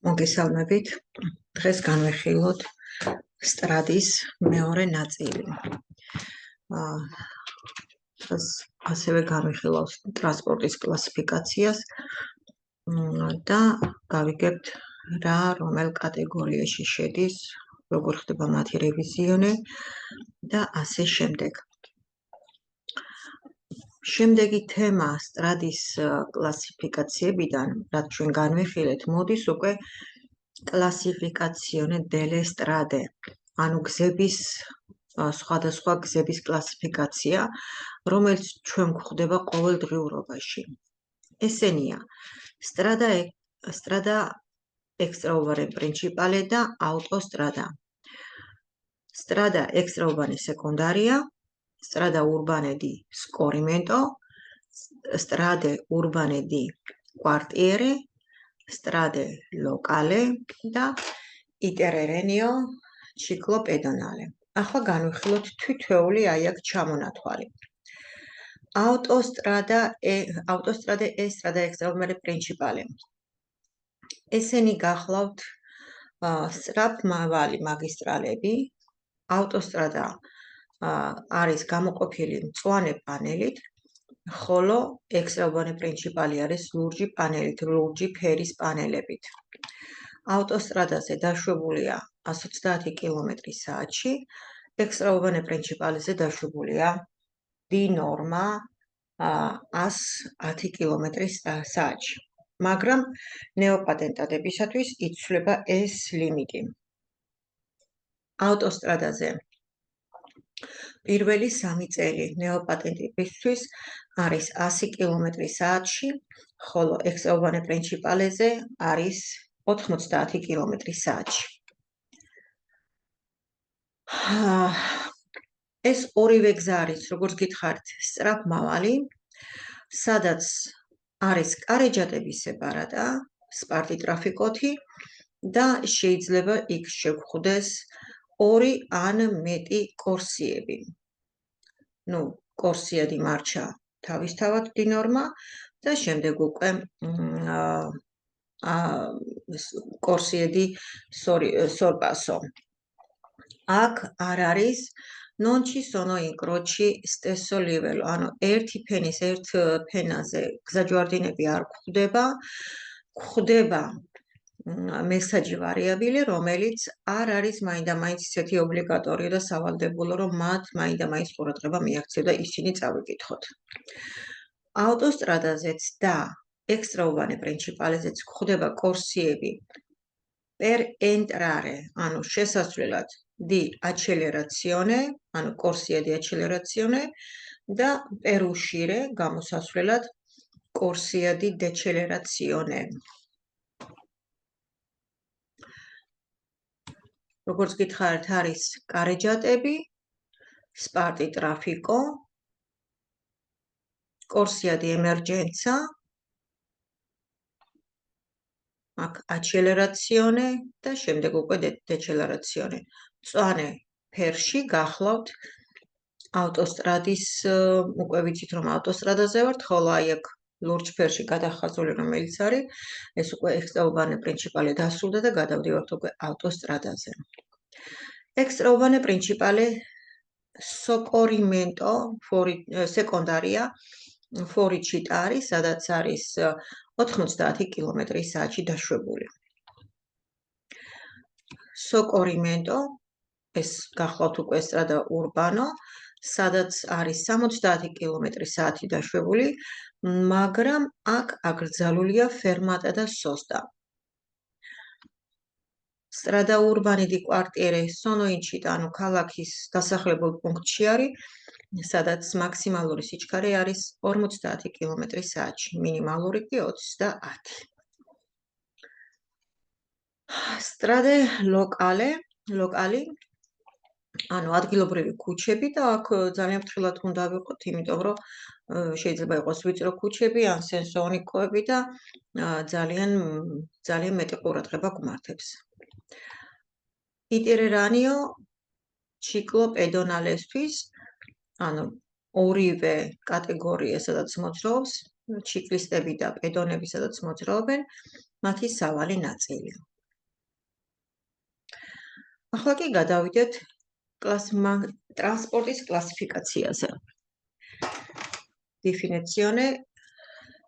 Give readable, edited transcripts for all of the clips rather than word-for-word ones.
მოგესალმებით. დღეს განვიხილოთ სტრადის მეორე ნაწილი. დღეს ასევე განვიხილავთ ტრანსპორტის კლასიფიკაციას და გავიგებთ რა რომელ კატეგორიაში შედის, როგორ ხდება მათი რევიზიონი და ასე შემდეგ. შემდეგი თემა სტრადის კლასიფიკაციებიდან, რაც ჩვენ განვიხილეთ, მოდის უკვე კლასიფიკაციone delle strade, ანუ გზების სხვადასხვა გზების კლასიფიკაცია, რომელიც ჩვენ გვხვდება ყოველდღიურობაში. ესენია strada extraurbanea principale და autostrada. Strada extraurbanea secondaria, strada urbane di scorrimento, strade urbane di quartiere, strade locale და iterreneo ciclopedonale. ახლა განვიხილოთ თითოეული აი აქ ჩამონათვალი. Autostrada e strada extraurbanea principale. ესენი გახლავთ სწრაფმავალი მაგისტრალები. Autostrada არის გამოყოფილი მწვანე პანელით, ხოლო extraurbanea principale არის ლურჯი პანელით, ლურჯი ფერის პანელებით. Autostradაზე დაშვებულია 130 კმ/სთ, extraurbanea principaleზე დაშვებულია di norma 110 კმ/სთ. მაგრამ ნეოპატენტადებისათვის იცვლება ეს ლიმიტი. Autostradაზე პირველი 3 წელი ნეოპატენტებისთვის არის 100 კმ/სთ, ხოლო extraurbanea principaleზე არის 90 კმ/სთ. ეს ორივე გზა არის, როგორც გითხარით, სწრაფმავალი, სადაც არის კარეჯატების სეპარატა, სპარტი ტრაფიკოთი და შეიძლება იქ შეგხვდეს 2 ან მეტი კორსიები. კორსია di marcia თავისთავად di norma და შემდეგ უკვე კორსია di sorpasso. აქ არ არის non ci sono incroci stesso livello, ანუ ერთი ფენის ერთ ფენაზე გზაჯვარდინები არ გვხვდება, გვხვდება მესაჯი ვარიაბილი, რომელიც არ არის მაინდამაინც ისეთი ობლიგატორია და სავალდებულო, რომ მათ მაინდამაინც ყურადღება მიაქციო და ისინი წავიკითხოთ. Autostradაზეც და extraurbanea principaleზეც გვხვდება კორსიები per entrare, ანუ შესასვლელად di accelerazione, ანუ corsia di accelerazione და per uscire, გამოსასვლელად corsia di decelerazione. როგორც გითხარით, არის კარეჯატები, სპარტი ტრაფიკო, corsia di emergenza, აქ accelerazione და შემდეგ უკვე decelerazione. მწვანე ფერში გახლავთ ავტოსტრადის, უკვე ვიცით რომ ავტოსტრადაზე ვართ, ხოლო აი აქ ლურჯ ფერში გადახაზული რომელიც არის, ეს უკვე extraurbanea principale დასრულდა და გადავდივართ უკვე ავტოსტრადაზე. Extraurbanea principale scorrimento secondaria fuoricità არის, სადაც არის 90 კმ/სთ დაშვებული. Scorrimento ეს გახლავთ უკვე strada urbano, სადაც არის 60 კმ/სთ დაშვებული, მაგრამ აქ აკრძალულია fermata და sosta. Strada urbane di quartiere sono in città, ანუ ქალაქის დასახლებულ პუნქტში არის, სადაც მაქსიმალური სიჩქარე არის 50 კმ/სთ, მინიმალური კი 30. Strade locale, ანუ ადგილობრივი ქუჩები და აქ ძალიან ფრთხილად უნდა ვიყოთ, იმიტომ რომ შეიძლება იყოს ვიწრო ქუჩები ან სენსორნიკოები და ძალიან მეტი ყურადღება გვმართებს. Iterreneo ciclopedonalesთვის, ანუ ორივე კატეგორია, სადაც მოძრაობს, ჩიკლისტები და პედონები, სადაც მოძრაობენ, მათი სავალი ნაწილი. ახლა კი გადავიდეთ ტრანსპორტის კლასიფიკაციაზე. Definizione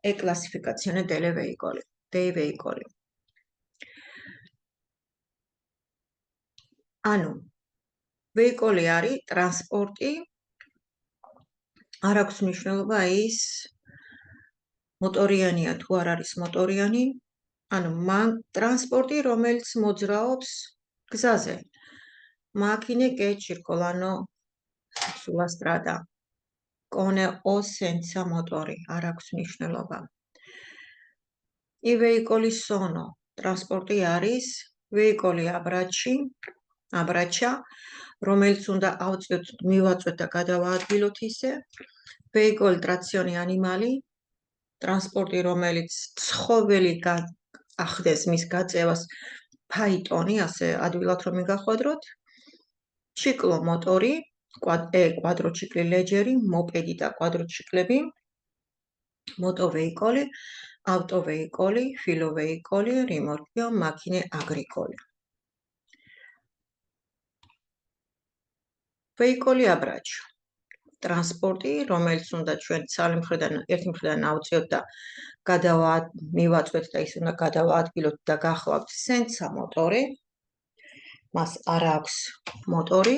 e classificazione dei veicoli. ანუ ვეიკოლი არის ტრანსპორტი, არ აქვს მნიშვნელობა ის მოტორიანია თუ არ არის მოტორიანი, ანუ ტრანსპორტი, რომელიც მოძრაობს გზაზე. Macchine che circolano sulla strada con o senza motori, არ აქვს მნიშვნელობა. I veicoli sono, ტრანსპორტი არის veicoli abraccia, რომელიც უნდა ავწიოთ, მივაწვეთ და გადავაადგილოთ ისე. Veicoli trazione animali, ტრანსპორტი, რომელიც ცხოველი ახდენს მის გაწევას, ფაიტონი, ასე ადვილად რომ მიგახვედროთ. Ciclomotori, quadrocicli leggeri, mopedi და quadrociclები. Motoveicoli, autoveicoli, filoveicoli, rimorchio, macchine agricole. Veicoli abraccio. ტრანსპორტი, რომელიც უნდა ჩვენ ერთი მხრიდან ავწიოთ და მივაწვეთ და ის უნდა გადავაადგილოთ და გახლავთ senza motori. მას არ აქვს მოტორი.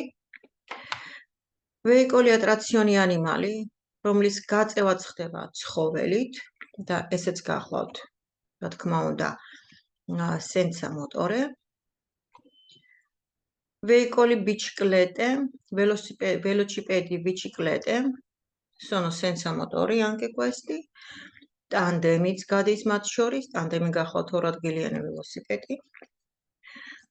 Veicoli a trazione animali, რომლის გაწევაც ხდება ცხოველით და ესეც გახლავთ, რა თქმა უნდა, senza motore. Veicoli biciclette, velocipedi biciclette, sono senza motori anche questi. Tandemიც გადის მათ შორის, tandemi გახლავთ ორადგილიანი ველოსიპედი.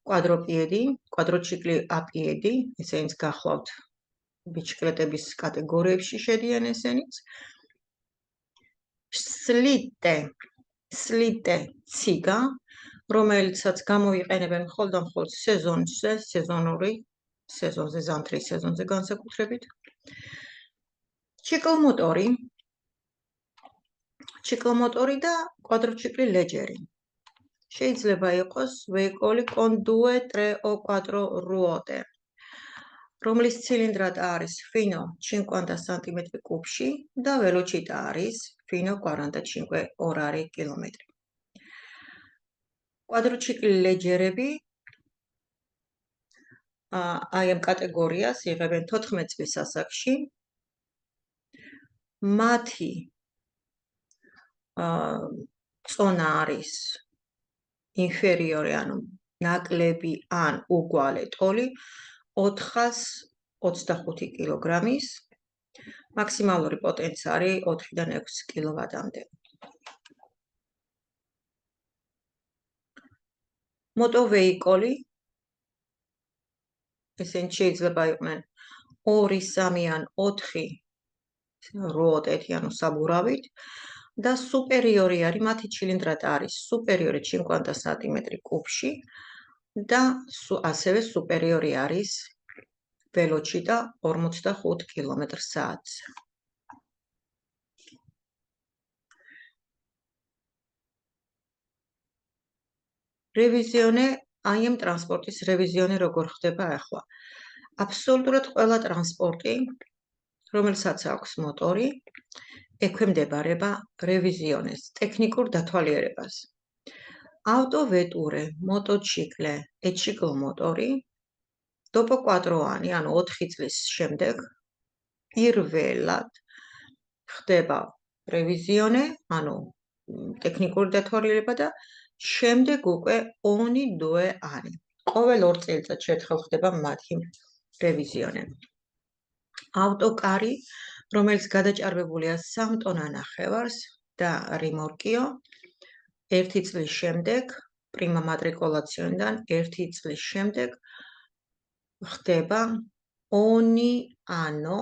quadrocicli a piedi, ესენიც გახლავთ ბიჭკლეტების კატეგორიებში შედიან ესენიც. Slitte ციგა, რომელიცაც გამოვიყენებენ მხოლოდ სეზონზე, ზამთრის სეზონზე განსაკუთრებით. Ciclomotori და quadrocicli leggeri. შეიძლება იყოს veicoli con 2-3-4 ruote, რომლის ცილინდრატა არის fino 50 cm კუბში და velocità არის fino 45 orari chilometri. Quadrocicli leggerები აი ამ კატეგორიას იღებენ 14 წლის ასაკში. მათი წონა არის ინფერიორი, ანუ ნაკლები ან უგვალე ტოლი 425 კილოგრამის, მაქსიმალური პოტენცია არის 4-დან 6 კილოვატამდე. Motoveicoli, ესენი შეიძლება იყვნენ 2-3 ან 4 რუოტეთი, ანუ საბურავით და სუპერიორი არის, მათი ცილინდრატა არის სუპერიორი 50 cm კუბში და ასევე სუპერიორი არის velocità 45 km/h. რევიზიონე, აი ამ ტრანსპორტის რევიზიონი როგორ ხდება ახლა? აბსოლუტურად ყველა ტრანსპორტი, რომელსაც აქვს მოტორი, ექვემდებარება რევიზიონეს, ტექნიკურ დათვალიერებას. Autovetture, motocicle e ciclomotori dopo 4 anni, ანუ 4 წლის შემდეგ, პირველად ხდება რევიზიონე, ანუ ტექნიკური დათვალიერება და შემდეგ უკვე ogni 2 anni. ყოველ 2 წელიწადს ერთხელ ხდება მათი რევიზიონე. ავტოკარი, რომელიც გადაჭარბებულია 3 ტონა ნახევარს და რიმორკიო, 1 წლის შემდეგ, პრიმა მატრიკულაციიდან 1 წლის შემდეგ ხდება ogni anno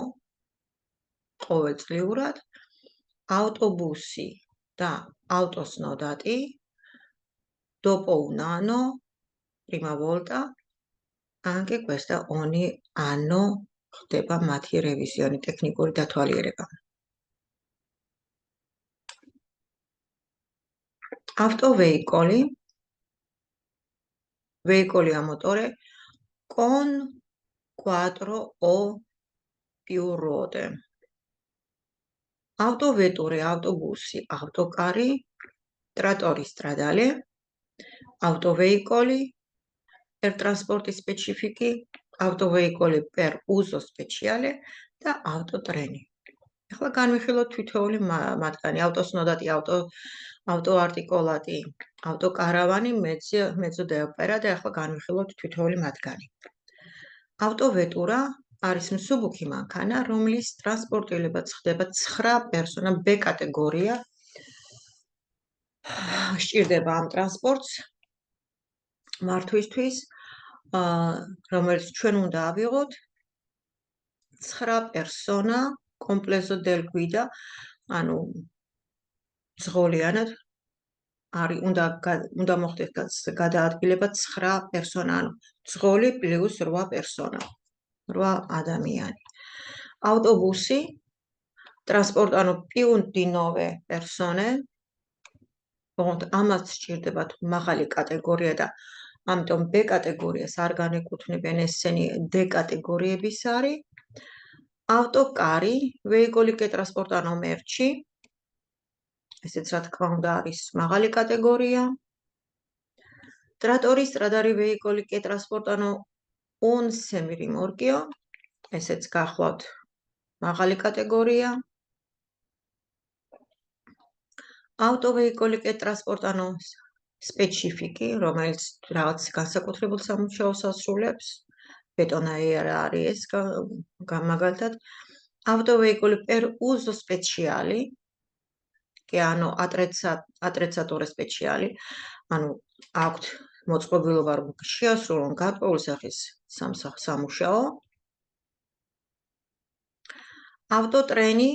ყოველწლიურად ავტობუსი და ავტოსნოდატი dopo un anno, prima volta, anche questa ogni anno ხდება მათი რევიზიონი, ტექნიკური დათვალიერება. ავტოვეიკოლი, veicoli a motore con 4 o più ruote. Autovetture, autobusi, autocari, trattori stradali, autoveicoli per trasporti specifici, autoveicoli per uso speciale და ავტოტრენი. ახლა განვიხილოთ თითოეული მათგანი: ავტოსნოდატი, ავტოარტიკულატი, ავტოკარავანი, mezzo d'opera და ახლა განვიხილოთ თითოეული მათგანი. ავტოვეტურა არის მსუბუქი მანქანა, რომლის ტრანსპორტირება ხდება 9 პერსონა B კატეგორია. სჭირდება ამ ტრანსპორტს მართვისთვის, რომელიც ჩვენ უნდა ავიღოთ 9 პერსონა complesso del guida, ანუ ზღოლიანად არის უნდა მოხდეს გადაადგილება 9 პერსონა, ანუ ზღოლი პლუს 8 პერსონა, 8 ადამიანი. ავტობუსი trasportano più di 9 persone, ამას სჭირდებათ მაღალი კატეგორია და ამიტომ B კატეგორიას არ განეკუთვნებიან, ესენი D კატეგორიების არის. Autocari, veicoli che trasportano merci, ესეც რა თქმა უნდა არის მაღალი კატეგორია. Trattori stradali, veicoli che trasportano un semirimorchio, ესეც გახლავთ მაღალი კატეგორია. Autoveicoli che trasportano specifici, რომელიც რაღაც განსაკუთრებულ სამუშაოს ასრულებს, ბეტონაირა არის ეს მაგალითად. Autoveicoli per uso speciale, che hanno attrezzature speciali, ანუ აქვთ მოწყობილობა რომ შეასრულონ გარკვეული სახის სამუშაო. Autotreni,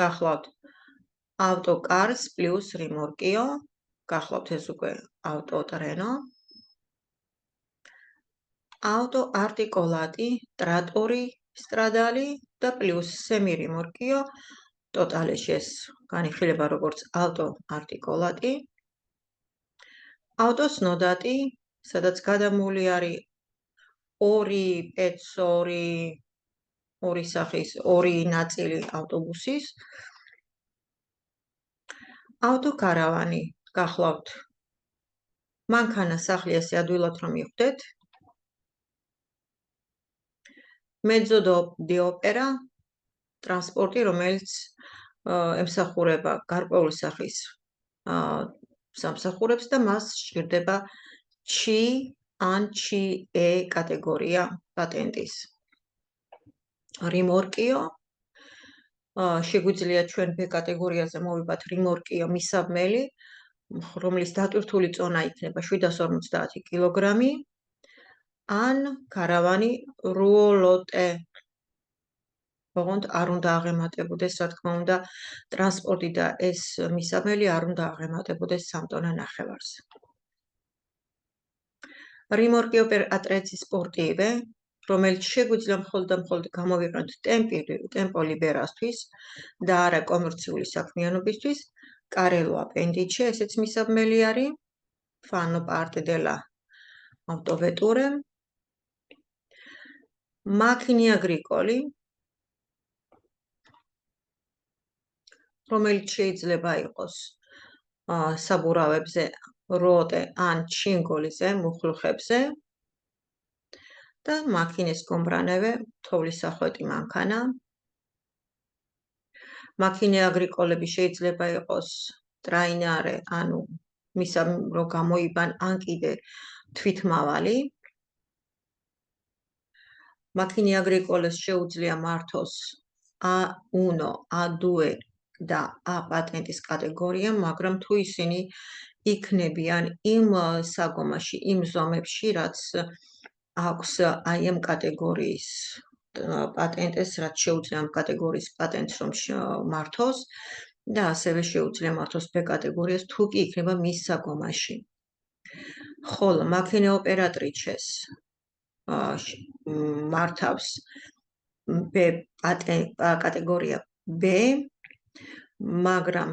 გახლავთ autocars plus rimorchio, გახლავთ ეს უკვე autotreno. Autoarticolati, trattori stradali და plus semirimorchio, totaleში ეს განიხილება როგორც autoarticolati. Autosnodati, სადაც გადამული არის ორი პეცო, ორი სახის, ორი ნაწილი ავტობუსის. Autokaravani, გახლავთ მანქანა სახლი ასე ადვილად რომ მიხვდეთ. Mezzo d'opera, ტრანსპორტი, რომელიც ემსახურება გარკვეული სახის სამსახურებს და მას სჭირდება CE კატეგორია პატენტის. Rimorchio, შეგვიძლია ჩვენ B კატეგორიაზე მოვიბათ rimorchio მისაბმელი, რომლის დატვირთული წონა იქნება 750 კილოგრამი, ან karavani ruolote, ოღონდ არ უნდა აღემატებოდეს, რა თქმა უნდა, ტრანსპორტი და ეს მისაბმელი არ უნდა აღემატებოდეს 3 ტონა ნახევარს. Rimorchio per attrezzi sportive, რომელიც შეგვიძლია მხოლოდ და მხოლოდ გამოვიყენოთ tempo liberasთვის და არა კომერციული საქმიანობისთვის. Carello appendice, ესეც მისაბმელი არის. Fanno parte della autovetture. Macchine agricoli, რომელიც შეიძლება იყოს საბურავებზე, როტე ან ჩინგოლიზე, მუხლუხებზე და მაქინეს კომბრანევე, თოვლისახვეტი მანქანა. Macchine agricole-ები შეიძლება იყოს ტრაინარე, ანუ რო გამოიბან ან კიდე თვითმავალი. Macchine agricole-ს შეუძლია მართოს A1, A2 და A პატენტის კატეგორია, მაგრამ თუ ისინი იქნებიან იმ საგომაში, იმ ზომებში, რაც აქვს აი ამ კატეგორიის პატენტს, რაც შეუძლია ამ კატეგორიის პატენტს რომ მართოს და ასევე შეუძლია მართოს B კატეგორიას, თუ კი იქნება მის საგომაში. ხოლო მაქინე ოპერატრიჩეს მართავს B კატეგორია B, მაგრამ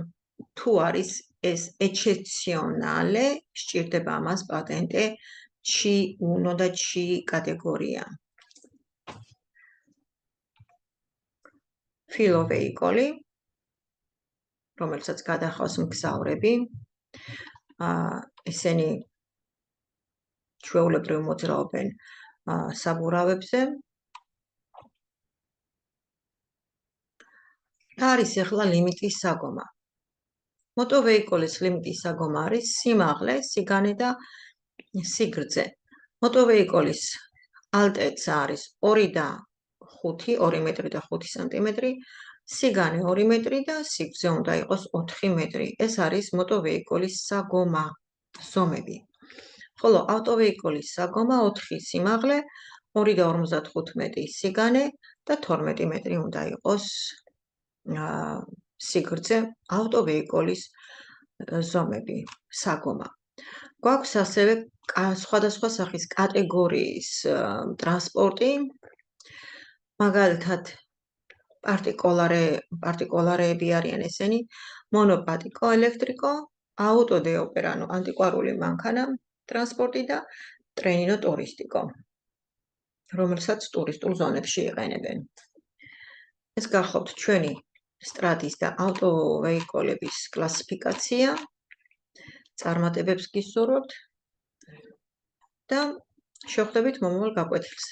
თუ არის es eccezionale, სჭირდება ამას პატენტე C1 და C კატეგორია. ფილოვეიკოლი, რომელსაც გადახავს მგზავრები, ესენი ჩვეულებრივ მოძრაობენ საბურავებზე. არის ახლა ლიმიტის საგომა. მოტოვეიკოლის ლიმიტის საგომა არის სიმაღლე, სიგანე და სიგრძე. მოტოვეიკოლის ალტეც არის 2 და 5, 2 მეტრი და 5 სანტიმეტრი, სიგანე 2 მეტრი და სიგრძე უნდა იყოს 4 მეტრი. ეს არის მოტოვეიკოლის საგომა ზომები. ხოლო ავტოვეიკოლის საგომა 4 სიმაღლე, 2 და 55 სიგანე და 12 მეტრი უნდა იყოს სიგრძე ავტოვეიკოლის ზომები საგომა. გვაქვს ასევე სხვადასხვა სახის კატეგორიის ტრანსპორტი, მაგალითად პარტიკულარეები არიან ესენი, მონოპატიკო, ელექტრიკო, აუტო de opera, ანუ ანტიკვარული მანქანა ტრანსპორტი და ტრენინო ტურისტიკო, რომელსაც ტურისტულ ზონებში იყენებენ. ეს გახლავთ ჩვენი სტრადის და ავტოვეიკოლების კლასიფიკაცია. წარმატებებს გისურვებთ და შევხვდებით მომავალ გაკვეთილზე.